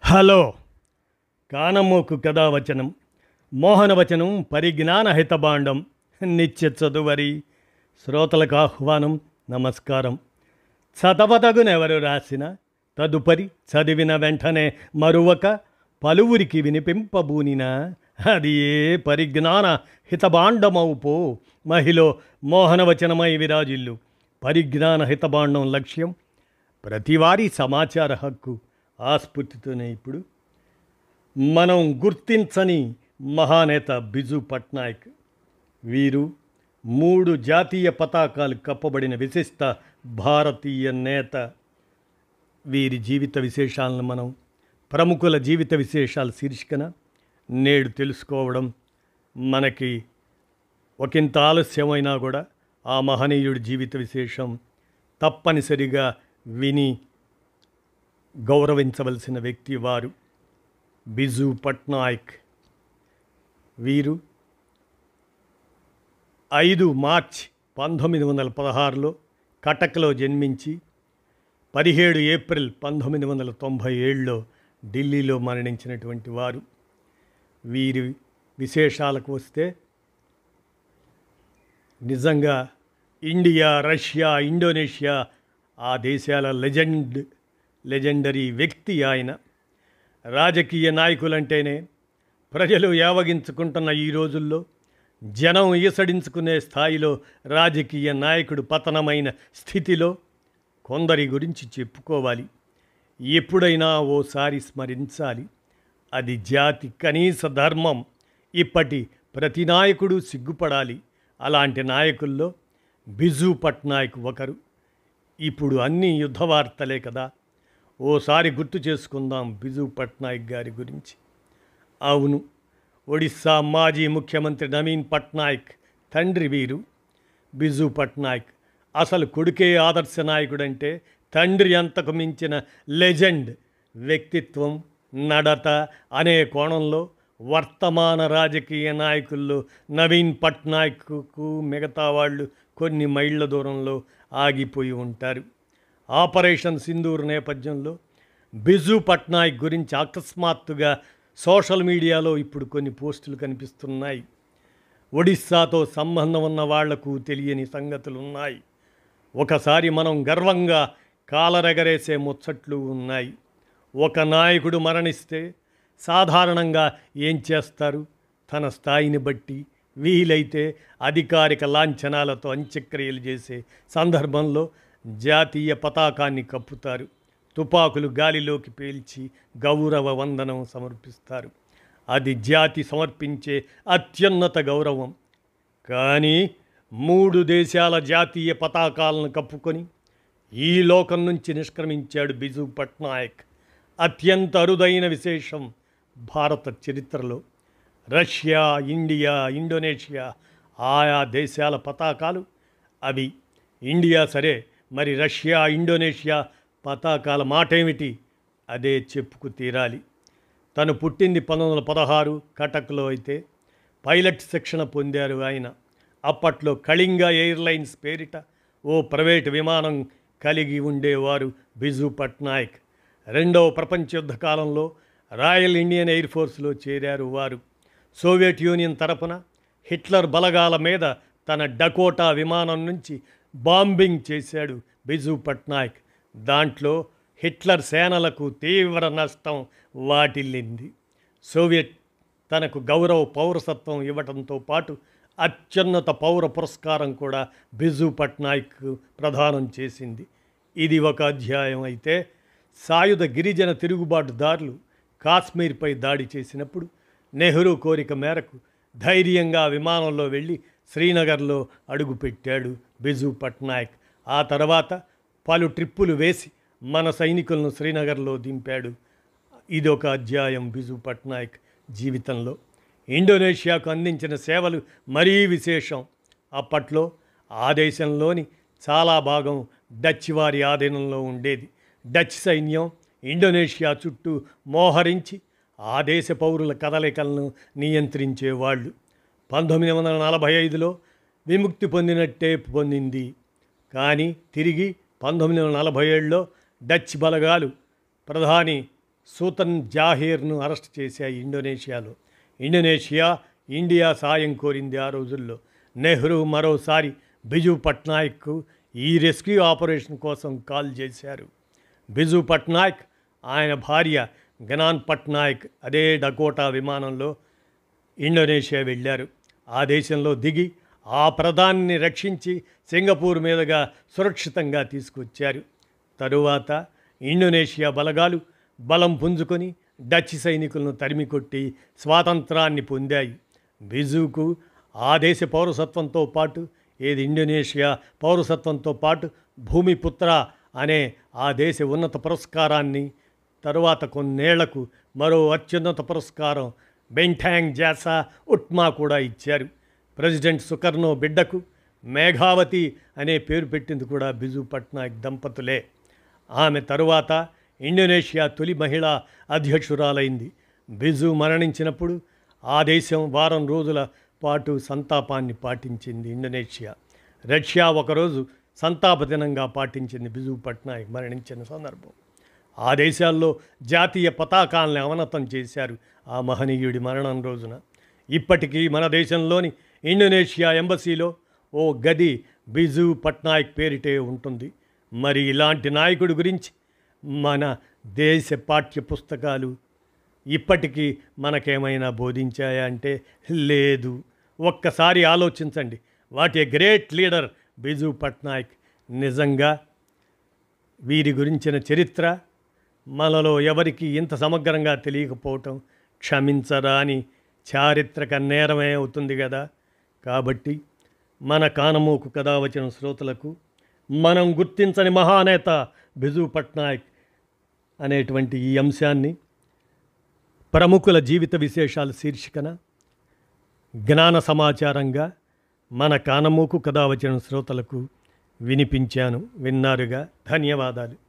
Hello కానమోకు కథావచనం మోహనవచనం పరిజ్ఞాన హితభాండం నిత్య చదువరి శ్రోతలకు ఆహ్వానం నమస్కారం. చదవదగునెవరు రాసిన తదుపరి చదివిన వెంటనే మరువక పలువురికి వినిపింపబూనిన అది ఏ పరిజ్ఞాన హితభాండమవుపో మహిళ మోహనవచనమై విరాజిల్లు. పరిజ్ఞాన హితభాండం లక్ష్యం ప్రతివారీ సమాచార హక్కు. ఆ స్ఫూర్తితోనే ఇప్పుడు మనం గుర్తించని మహానేత బిజు పట్నాయక్. వీరు 3 జాతీయ పతాకాలు కప్పబడిన విశిష్ట భారతీయ నేత. వీరి జీవిత విశేషాలను మనం ప్రముఖుల జీవిత విశేషాల శీర్షికన నేడు తెలుసుకోవడం మనకి ఒకంత ఆలస్యమైనా కూడా ఆ మహనీయుడి జీవిత విశేషం తప్పనిసరిగా విని గౌరవించవలసిన వ్యక్తి వారు బిజు పట్నాయక్. వీరు 5 మార్చ్ 1916లో కటక్లో జన్మించి 17 ఏప్రిల్ 1997లో ఢిల్లీలో మరణించినటువంటి వారు. వీరి విశేషాలకు వస్తే నిజంగా ఇండియా, రష్యా, ఇండోనేషియా ఆ దేశాల లెజెండరీ వ్యక్తి ఆయన. రాజకీయ నాయకులంటేనే ప్రజలు యావగించుకుంటున్న ఈ రోజుల్లో జనం ఈసడించుకునే స్థాయిలో రాజకీయ నాయకుడు పతనమైన స్థితిలో కొందరి గురించి చెప్పుకోవాలి. ఎప్పుడైనా ఓసారి స్మరించాలి. అది జాతి కనీస ధర్మం. ఇప్పటి ప్రతి నాయకుడు సిగ్గుపడాలి. అలాంటి నాయకుల్లో బిజు పట్నాయక్ ఒకరు. ఇప్పుడు అన్నీ యుద్ధ వార్తలే కదా. ఓసారి గుర్తు చేసుకుందాం బిజు పట్నాయక్ గారి గురించి. అవును, ఒడిస్సా మాజీ ముఖ్యమంత్రి నవీన్ పట్నాయక్ తండ్రి వీరు. బిజు పట్నాయక్ అసలు కొడుకే ఆదర్శ నాయకుడంటే తండ్రి అంతకు మించిన లెజెండ్ వ్యక్తిత్వం, నడత అనే కోణంలో వర్తమాన రాజకీయ నాయకుల్లో నవీన్ పట్నాయక్కు మిగతా వాళ్ళు కొన్ని మైళ్ళ దూరంలో ఆగిపోయి ఉంటారు. ఆపరేషన్ సింధూర్ నేపథ్యంలో బిజు పట్నాయక్ గురించి అకస్మాత్తుగా సోషల్ మీడియాలో ఇప్పుడు కొన్ని పోస్టులు కనిపిస్తున్నాయి. ఒడిస్సాతో సంబంధం ఉన్న వాళ్లకు తెలియని సంగతులు ఉన్నాయి. ఒకసారి మనం గర్వంగా కాలరెగరేసే ముచ్చట్లు ఉన్నాయి. ఒక నాయకుడు మరణిస్తే సాధారణంగా ఏం చేస్తారు? తన స్థాయిని బట్టి వీలైతే అధికారిక లాంఛనాలతో అంత్యక్రియలు చేసే సందర్భంలో జాతీయ పతాకాన్ని కప్పుతారు. తుపాకులు గాలిలోకి పేల్చి గౌరవ వందనం సమర్పిస్తారు. అది జాతి సమర్పించే అత్యున్నత గౌరవం. కానీ 3 దేశాల జాతీయ పతాకాలను కప్పుకొని ఈ లోకం నుంచి నిష్క్రమించాడు బిజు పట్నాయక్. అత్యంత అరుదైన విశేషం భారత చరిత్రలో. రష్యా, ఇండియా, ఇండోనేషియా ఆయా దేశాల పతాకాలు అవి. ఇండియా సరే, మరి రష్యా, ఇండోనేషియా పతాకాల మాటేమిటి? అదే చెప్పుకు తీరాలి. తను పుట్టింది 1916 కటక్లో అయితే పైలట్ శిక్షణ పొందారు ఆయన. అప్పట్లో కళింగ ఎయిర్లైన్స్ పేరిట ఓ ప్రైవేటు విమానం కలిగి ఉండేవారు బిజు పట్నాయక్. 2వ ప్రపంచ యుద్ధ కాలంలో రాయల్ ఇండియన్ ఎయిర్ ఫోర్స్లో చేరారు వారు. సోవియట్ యూనియన్ తరపున హిట్లర్ బలగాల మీద తన డకోటా విమానం నుంచి బాంబింగ్ చేశాడు బిజు పట్నాయక్. దాంట్లో హిట్లర్ సేనలకు తీవ్ర నష్టం వాటిల్లింది. సోవియట్ తనకు గౌరవ పౌరసత్వం ఇవ్వడంతో పాటు అత్యున్నత పౌర పురస్కారం కూడా బిజు పట్నాయక్ ప్రదానం చేసింది. ఇది ఒక అధ్యాయం అయితే, సాయుధ గిరిజన తిరుగుబాటుదారులు కాశ్మీర్పై దాడి చేసినప్పుడు నెహ్రూ కోరిక మేరకు ధైర్యంగా విమానంలో వెళ్ళి శ్రీనగర్లో అడుగుపెట్టాడు బిజు పట్నాయక్. ఆ తర్వాత పలు ట్రిప్పులు వేసి మన సైనికులను శ్రీనగర్లో దింపాడు. ఇదొక అధ్యాయం బిజు పట్నాయక్ జీవితంలో. ఇండోనేషియాకు అందించిన సేవలు మరీ విశేషం. అప్పట్లో ఆ దేశంలోని చాలా భాగం డచ్ వారి ఆధీనంలో ఉండేది. డచ్ సైన్యం ఇండోనేషియా చుట్టూ మోహరించి ఆ దేశ పౌరుల కదలికలను నియంత్రించేవాళ్ళు. 1945లో విముక్తి పొందినట్టే పొందింది. కానీ తిరిగి 1947లో డచ్ బలగాలు ప్రధాని సూతన్ జాహీర్ను అరెస్ట్ చేశాయి ఇండోనేషియాలో. ఇండియా సాయం కోరింది ఆ రోజుల్లో. నెహ్రూ మరోసారి బిజు పట్నాయక్కు ఈ రెస్క్యూ ఆపరేషన్ కోసం కాల్ చేశారు. బిజు పట్నాయక్, ఆయన భార్య గనాన్ పట్నాయక్ అదే డకోటా విమానంలో ఇండోనేషియా వెళ్ళారు. ఆ దేశంలో దిగి ఆ ప్రధానిని రక్షించి సింగపూర్ మీదుగా సురక్షితంగా తీసుకొచ్చారు. తరువాత ఇండోనేషియా బలగాలు బలం పుంజుకొని డచ్ సైనికులను తరిమికొట్టి స్వాతంత్రాన్ని పొందాయి. బిజుకు ఆ దేశ పౌరసత్వంతో పాటు ఇండోనేషియా పౌరసత్వంతో పాటు భూమిపుత్ర అనే ఆ దేశ ఉన్నత పురస్కారాన్ని, తరువాత కొన్నేళ్లకు మరో అత్యున్నత పురస్కారం బెంటాంగ్ జాసా ఉట్మా కూడా ఇచ్చారు. ప్రెసిడెంట్ సుకర్నో బిడ్డకు మేఘావతి అనే పేరు పెట్టింది కూడా బిజు పట్నాయక్ దంపతులే. ఆమె తరువాత ఇండోనేషియా తొలి మహిళా అధ్యక్షురాలైంది. బిజు మరణించినప్పుడు ఆ దేశం వారం రోజుల పాటు సంతాపాన్ని పాటించింది. ఇండోనేషియా, రష్యా ఒకరోజు సంతాప దినంగా పాటించింది బిజు పట్నాయక్ మరణించిన సందర్భం. ఆ దేశాల్లో జాతీయ పతాకాలను అవనతం చేశారు ఆ మహనీయుడి మరణం రోజున. ఇప్పటికీ మన దేశంలోని ఇండోనేషియా ఎంబసీలో ఓ గది బిజు పట్నాయక్ పేరిటే ఉంటుంది. మరి ఇలాంటి నాయకుడి గురించి మన దేశ పాఠ్య పుస్తకాలు ఇప్పటికీ మనకేమైనా బోధించాయా అంటే లేదు. ఒక్కసారి ఆలోచించండి. What a great leader Biju Patnaik. నిజంగా వీరి గురించిన చరిత్ర మనలో ఎవరికి ఇంత సమగ్రంగా తెలియకపోవటం క్షమించరాని చారిత్రక నేరమే అవుతుంది కదా. కాబట్టి మన కానమోకు కథ వచ్చిన శ్రోతలకు మనం గుర్తించని మహానేత బిజు పట్నాయక్ అనేటువంటి ఈ అంశాన్ని ప్రముఖుల జీవిత విశేషాల శీర్షికన జ్ఞాన సమాచారంగా మన కానమోకు కథ వచ్చిన శ్రోతలకు వినిపించాను. విన్నారుగా. ధన్యవాదాలు.